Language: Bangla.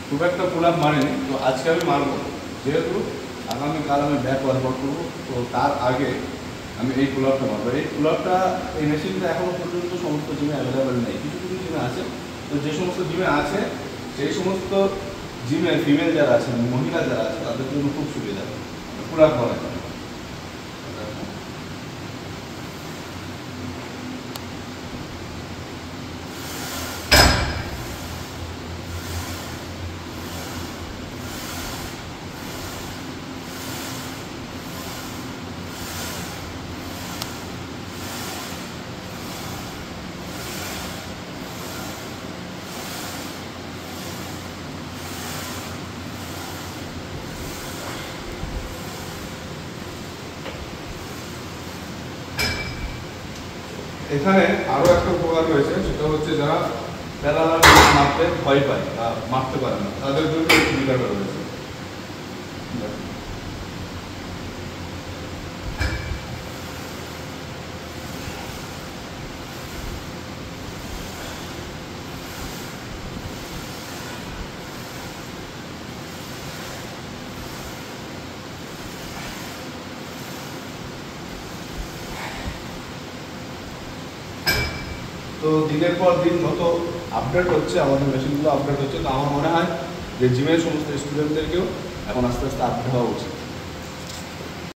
খুব একটা পুল আপ মারিনি, তো আজকে আমি মারবো। যেহেতু আগামীকাল আমি ব্যাক ওয়ার্কআউট করবো, তো তার আগে আমি এই পুল আপটা মারবো। এই পুল আপটা, এই মেশিনটা এখনও পর্যন্ত সমস্ত জিমে অ্যাভেলেবেল নেই, কিছু কিছু জিমে আছে। তো যে সমস্ত জিমে আছে সেই সমস্ত জিমে ফিমেল যারা আছেন, মহিলা যারা আছে, তাদের জন্য খুব সুবিধা পুল আপ করার জন্য। এখানে আরও একটা উপকার রয়েছে, সেটা হচ্ছে যারা প্যারালাল মারতে ভয় পায় বা মারতে পারে না, তাদের জন্য এই সুবিধাটা রয়েছে। তো দিনের পর দিন যত আপডেট হচ্ছে, আমাদের মেশিনগুলো আপডেট হচ্ছে, তো আমার মনে হয় যে জিমের সমস্ত স্টুডেন্টদেরকেও এখন আস্তে আস্তে আপডেট হওয়া উচিত।